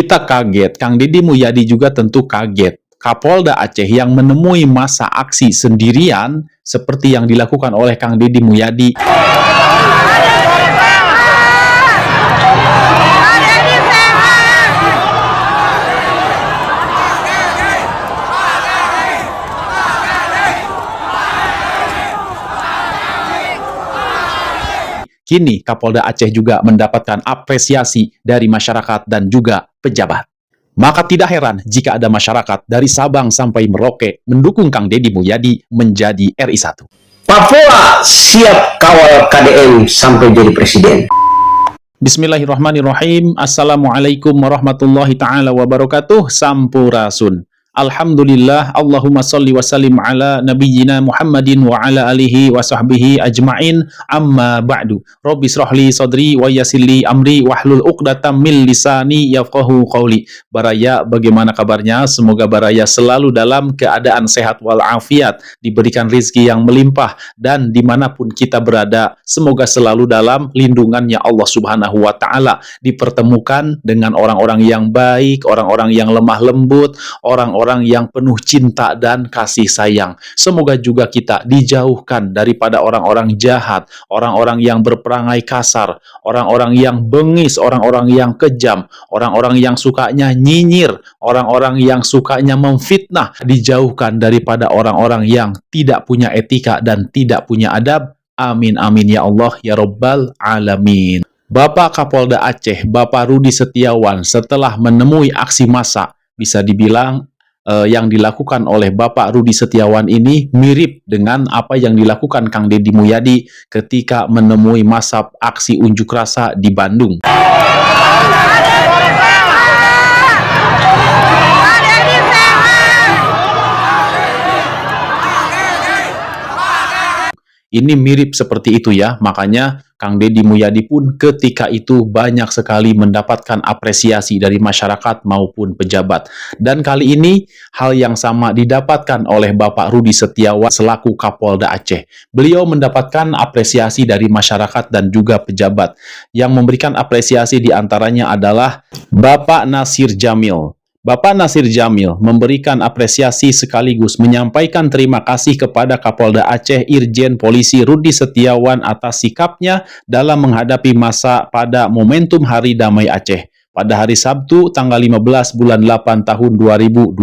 Kita kaget, Kang Deddy Mulyadi juga tentu kaget. Kapolda Aceh yang menemui masa aksi sendirian seperti yang dilakukan oleh Kang Deddy Mulyadi. Kini Kapolda Aceh juga mendapatkan apresiasi dari masyarakat dan juga pejabat. Maka tidak heran jika ada masyarakat dari Sabang sampai Merauke mendukung Kang Deddy Mulyadi menjadi RI 1. Papua siap kawal KDM sampai jadi presiden. Bismillahirrahmanirrahim. Assalamualaikum warahmatullahi ta'ala wabarakatuh. Sampurasun. Alhamdulillah, Allahumma salli wa sallim ala nabiyyina Muhammadin wa ala alihi wa sahbihi ajma'in, amma ba'du. Rabbi srahli sadri wa yassirli amri wahlul uqdatam min lisani yafqahu qawli. Baraya, bagaimana kabarnya? Semoga Baraya selalu dalam keadaan sehat walafiat, diberikan rizki yang melimpah, dan dimanapun kita berada, semoga selalu dalam lindungannya Allah Subhanahu wa Ta'ala, dipertemukan dengan orang-orang yang baik, orang-orang yang lemah lembut, orang-orang yang penuh cinta dan kasih sayang. Semoga juga kita dijauhkan daripada orang-orang jahat, orang-orang yang berperangai kasar, orang-orang yang bengis, orang-orang yang kejam, orang-orang yang sukanya nyinyir, orang-orang yang sukanya memfitnah. Dijauhkan daripada orang-orang yang tidak punya etika dan tidak punya adab. Amin amin ya Allah ya Rabbal alamin. Bapak Kapolda Aceh, Bapak Rudi Setiawan, setelah menemui aksi massa, bisa dibilang yang dilakukan oleh Bapak Rudi Setiawan ini mirip dengan apa yang dilakukan Kang Deddy Mulyadi ketika menemui massa aksi unjuk rasa di Bandung. Ini mirip seperti itu ya, makanya Kang Deddy Mulyadi pun ketika itu banyak sekali mendapatkan apresiasi dari masyarakat maupun pejabat. Dan kali ini hal yang sama didapatkan oleh Bapak Rudi Setiawan selaku Kapolda Aceh. Beliau mendapatkan apresiasi dari masyarakat dan juga pejabat. Yang memberikan apresiasi diantaranya adalah Bapak Nasir Jamil. Bapak Nasir Jamil memberikan apresiasi sekaligus menyampaikan terima kasih kepada Kapolda Aceh Irjen Polisi Rudi Setiawan atas sikapnya dalam menghadapi massa pada momentum Hari Damai Aceh pada hari Sabtu tanggal 15 bulan 8 tahun 2026.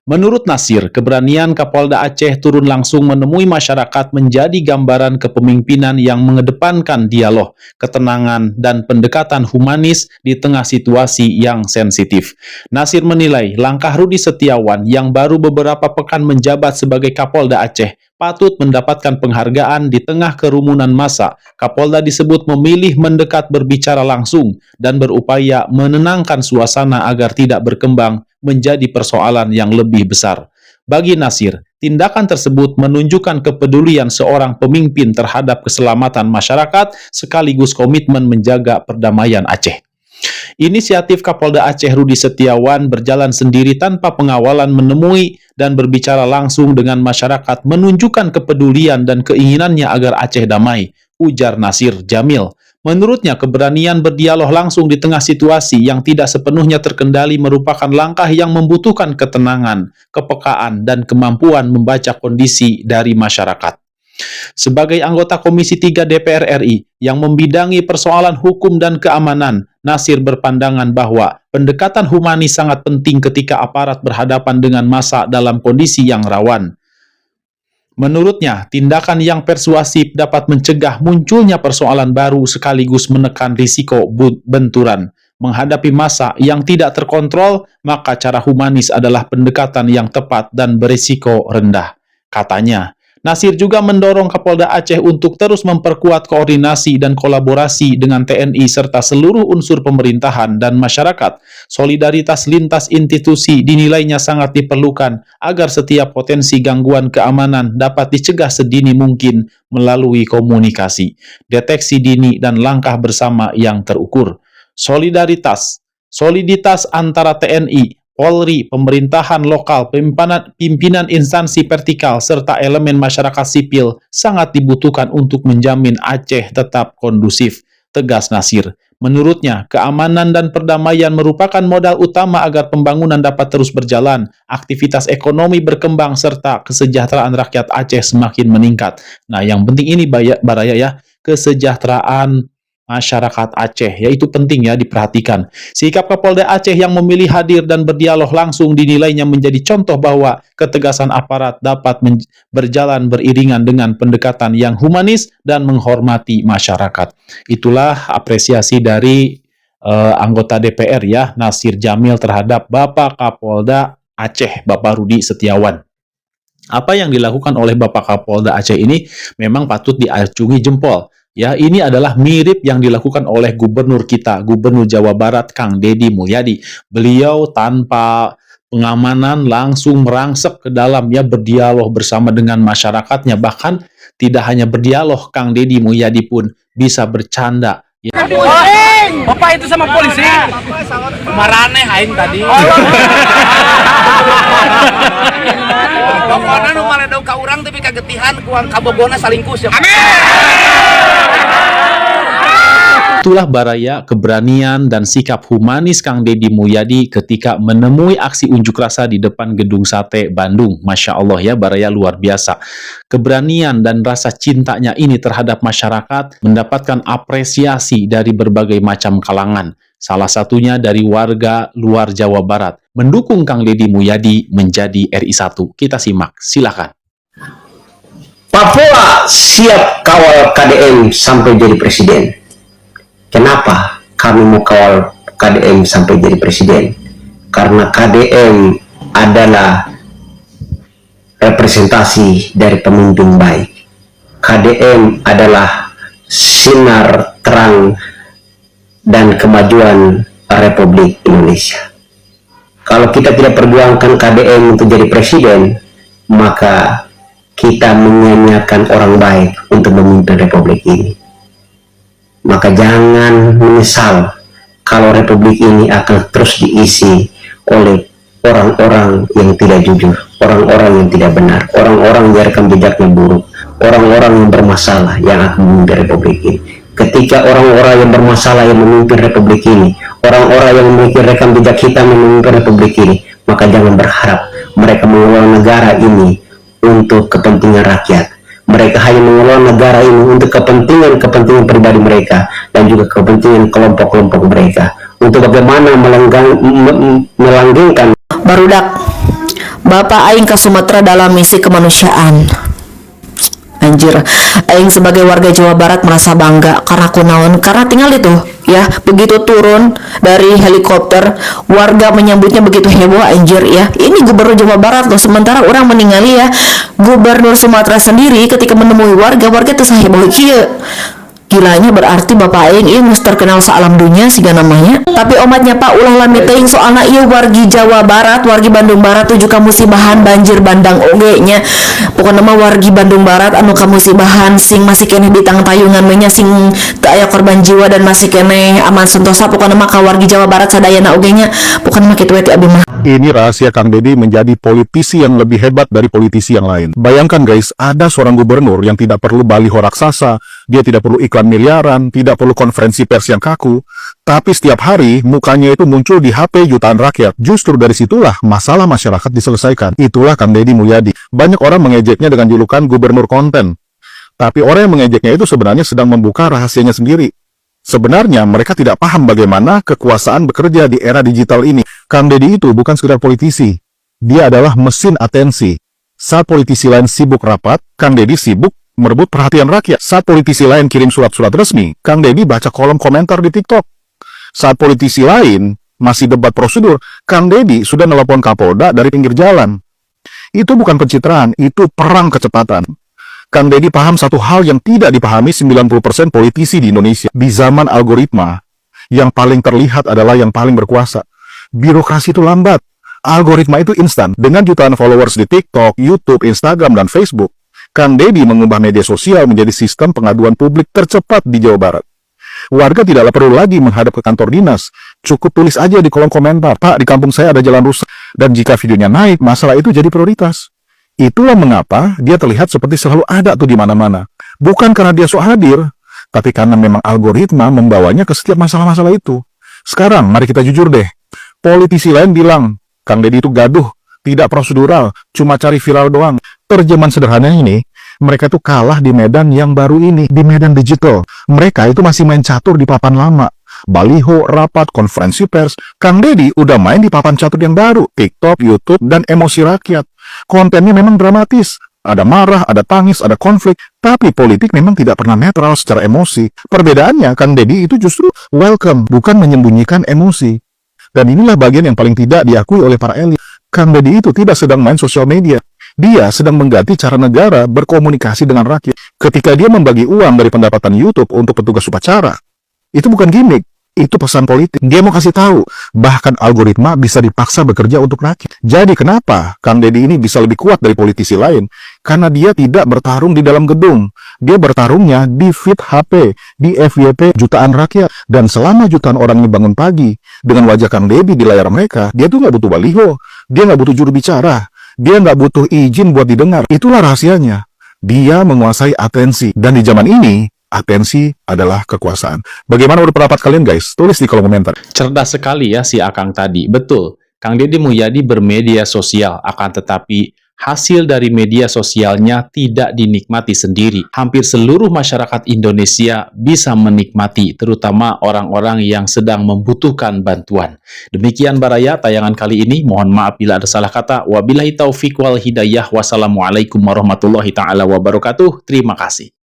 Menurut Nasir, keberanian Kapolda Aceh turun langsung menemui masyarakat menjadi gambaran kepemimpinan yang mengedepankan dialog, ketenangan, dan pendekatan humanis di tengah situasi yang sensitif. Nasir menilai langkah Rudi Setiawan yang baru beberapa pekan menjabat sebagai Kapolda Aceh patut mendapatkan penghargaan di tengah kerumunan massa. Kapolda disebut memilih mendekat berbicara langsung dan berupaya menenangkan suasana agar tidak berkembang menjadi persoalan yang lebih besar. Bagi Nasir, tindakan tersebut menunjukkan kepedulian seorang pemimpin terhadap keselamatan masyarakat sekaligus komitmen menjaga perdamaian Aceh. Inisiatif Kapolda Aceh Rudi Setiawan berjalan sendiri tanpa pengawalan menemui dan berbicara langsung dengan masyarakat menunjukkan kepedulian dan keinginannya agar Aceh damai, ujar Nasir Jamil. Menurutnya, keberanian berdialog langsung di tengah situasi yang tidak sepenuhnya terkendali merupakan langkah yang membutuhkan ketenangan, kepekaan, dan kemampuan membaca kondisi dari masyarakat. Sebagai anggota Komisi 3 DPR RI yang membidangi persoalan hukum dan keamanan, Nasir berpandangan bahwa pendekatan humanis sangat penting ketika aparat berhadapan dengan massa dalam kondisi yang rawan. Menurutnya, tindakan yang persuasif dapat mencegah munculnya persoalan baru sekaligus menekan risiko benturan. Menghadapi massa yang tidak terkontrol, maka cara humanis adalah pendekatan yang tepat dan berisiko rendah, katanya. Nasir juga mendorong Kapolda Aceh untuk terus memperkuat koordinasi dan kolaborasi dengan TNI serta seluruh unsur pemerintahan dan masyarakat. Solidaritas lintas institusi dinilainya sangat diperlukan agar setiap potensi gangguan keamanan dapat dicegah sedini mungkin melalui komunikasi, deteksi dini, dan langkah bersama yang terukur. Soliditas antara TNI, Polri, pemerintahan lokal, pimpinan instansi vertikal, serta elemen masyarakat sipil sangat dibutuhkan untuk menjamin Aceh tetap kondusif, tegas Nasir. Menurutnya, keamanan dan perdamaian merupakan modal utama agar pembangunan dapat terus berjalan, aktivitas ekonomi berkembang, serta kesejahteraan rakyat Aceh semakin meningkat. Nah, yang penting ini Baraya ya, kesejahteraan masyarakat Aceh, yaitu penting ya diperhatikan. Sikap Kapolda Aceh yang memilih hadir dan berdialog langsung dinilainya menjadi contoh bahwa ketegasan aparat dapat berjalan beriringan dengan pendekatan yang humanis dan menghormati masyarakat. Itulah apresiasi dari anggota DPR ya, Nasir Jamil terhadap Bapak Kapolda Aceh, Bapak Rudi Setiawan. Apa yang dilakukan oleh Bapak Kapolda Aceh ini memang patut diacungi jempol. Ya, ini adalah mirip yang dilakukan oleh gubernur kita, Gubernur Jawa Barat, Kang Deddy Mulyadi. Beliau tanpa pengamanan langsung merangsek ke dalam ya, berdialog bersama dengan masyarakatnya. Bahkan tidak hanya berdialog, Kang Deddy Mulyadi pun bisa bercanda. Ya. Bapak itu sama polisi. Marane aing tadi. Pokoknya nu maledog ka urang tapi kagetihan kuang kabogona salingkus ya. Amin. Itulah Baraya, keberanian dan sikap humanis Kang Deddy Mulyadi ketika menemui aksi unjuk rasa di depan Gedung Sate Bandung. Masya Allah ya, Baraya luar biasa. Keberanian dan rasa cintanya ini terhadap masyarakat mendapatkan apresiasi dari berbagai macam kalangan. Salah satunya dari warga luar Jawa Barat, mendukung Kang Deddy Mulyadi menjadi RI1. Kita simak, silakan. Papua siap kawal KDM sampai jadi presiden. Kenapa kami mau kawal KDM sampai jadi presiden? Karena KDM adalah representasi dari pemimpin baik. KDM adalah sinar terang dan kemajuan Republik Indonesia. Kalau kita tidak perjuangkan KDM untuk jadi presiden, maka kita menyanyiakan orang baik untuk memimpin Republik ini. Maka jangan menyesal kalau Republik ini akan terus diisi oleh orang-orang yang tidak jujur, orang-orang yang tidak benar, orang-orang yang rekam jejaknya buruk, orang-orang yang bermasalah yang akan memimpin Republik ini. Ketika orang-orang yang bermasalah yang memimpin Republik ini, orang-orang yang memiliki rekam jejak hitam yang memimpin Republik ini, maka jangan berharap mereka mengelola negara ini untuk kepentingan rakyat. Mereka hanya mengelola negara ini untuk kepentingan pribadi mereka dan juga kepentingan kelompok-kelompok mereka. Untuk bagaimana melanggengkan barudak Bapak Aing ke Sumatera dalam misi kemanusiaan. Anjir, Aing sebagai warga Jawa Barat merasa bangga karena kunaon, karena tinggal itu ya, begitu turun dari helikopter warga menyambutnya begitu heboh. Anjir ya, ini gubernur Jawa Barat loh, sementara orang meninggali ya gubernur Sumatera sendiri ketika menemui warga itu heboh kieu. Gilanya berarti Bapak Aing ieu geus terkenal sa-alam dunia siga namanya. Tapi omatnya Pak ulah lami teuing soalna ieu wargi Jawa Barat, wargi Bandung Barat tuju ka musibahan banjir bandang oge nya. Pokona mah wargi Bandung Barat anu ka musibahan sing masih keneh di tang tayungan we nya sing teu aya korban jiwa dan masih keneh aman sentosa. Pokona mah ka wargi Jawa Barat sadayana oge nya. Pokona mah kitu we ti abdi mah. Ini rahasia Kang Deddy menjadi politisi yang lebih hebat dari politisi yang lain. Bayangkan guys, ada seorang gubernur yang tidak perlu baliho raksasa, dia tidak perlu iklan miliaran, tidak perlu konferensi pers yang kaku, tapi setiap hari mukanya itu muncul di HP jutaan rakyat. Justru dari situlah masalah masyarakat diselesaikan. Itulah Kang Deddy Mulyadi. Banyak orang mengejeknya dengan julukan gubernur konten. Tapi orang yang mengejeknya itu sebenarnya sedang membuka rahasianya sendiri. Sebenarnya mereka tidak paham bagaimana kekuasaan bekerja di era digital ini. Kang Deddy itu bukan sekedar politisi. Dia adalah mesin atensi. Saat politisi lain sibuk rapat, Kang Deddy sibuk merebut perhatian rakyat. Saat politisi lain kirim surat-surat resmi, Kang Deddy baca kolom komentar di TikTok. Saat politisi lain masih debat prosedur, Kang Deddy sudah nelpon Kapolda dari pinggir jalan. Itu bukan pencitraan, itu perang kecepatan. Kang Deddy paham satu hal yang tidak dipahami 90% politisi di Indonesia. Di zaman algoritma, yang paling terlihat adalah yang paling berkuasa. Birokrasi itu lambat. Algoritma itu instan. Dengan jutaan followers di TikTok, YouTube, Instagram, dan Facebook, Kang Deddy mengubah media sosial menjadi sistem pengaduan publik tercepat di Jawa Barat. Warga tidak perlu lagi menghadap ke kantor dinas. Cukup tulis aja di kolom komentar, "Pak, di kampung saya ada jalan rusak." Dan jika videonya naik, masalah itu jadi prioritas. Itulah mengapa dia terlihat seperti selalu ada tuh di mana-mana. Bukan karena dia sok hadir, tapi karena memang algoritma membawanya ke setiap masalah-masalah itu. Sekarang, mari kita jujur deh. Politisi lain bilang, Kang Deddy itu gaduh, tidak prosedural, cuma cari viral doang. Terjemahan sederhananya ini, mereka itu kalah di medan yang baru ini, di medan digital. Mereka itu masih main catur di papan lama. Baliho, rapat, konferensi pers. Kang Deddy udah main di papan catur yang baru, TikTok, YouTube, dan emosi rakyat. Kontennya memang dramatis. Ada marah, ada tangis, ada konflik. Tapi politik memang tidak pernah netral secara emosi. Perbedaannya, Kang Deddy itu justru welcome, bukan menyembunyikan emosi. Dan inilah bagian yang paling tidak diakui oleh para elit. Kang Deddy itu tidak sedang main sosial media. Dia sedang mengganti cara negara berkomunikasi dengan rakyat. Ketika dia membagi uang dari pendapatan YouTube untuk petugas upacara, itu bukan gimmick. Itu pesan politik. Dia mau kasih tahu, bahkan algoritma bisa dipaksa bekerja untuk rakyat. Jadi kenapa Kang Deddy ini bisa lebih kuat dari politisi lain? Karena dia tidak bertarung di dalam gedung. Dia bertarungnya di feed HP, di FYP jutaan rakyat. Dan selama jutaan orang ini bangun pagi, dengan wajah Kang Deddy di layar mereka, dia tuh nggak butuh baliho, dia nggak butuh juru bicara, dia nggak butuh izin buat didengar. Itulah rahasianya. Dia menguasai atensi. Dan di zaman ini, atensi adalah kekuasaan. Bagaimana menurut pendapat kalian guys? Tulis di kolom komentar. Cerdas sekali ya si Akang tadi. Betul, Kang Deddy Mulyadi bermedia sosial, akan tetapi hasil dari media sosialnya tidak dinikmati sendiri. Hampir seluruh masyarakat Indonesia bisa menikmati, terutama orang-orang yang sedang membutuhkan bantuan. Demikian Baraya tayangan kali ini. Mohon maaf bila ada salah kata. Wabillahi taufiq wal hidayah. Wassalamualaikum warahmatullahi ta'ala wabarakatuh. Terima kasih.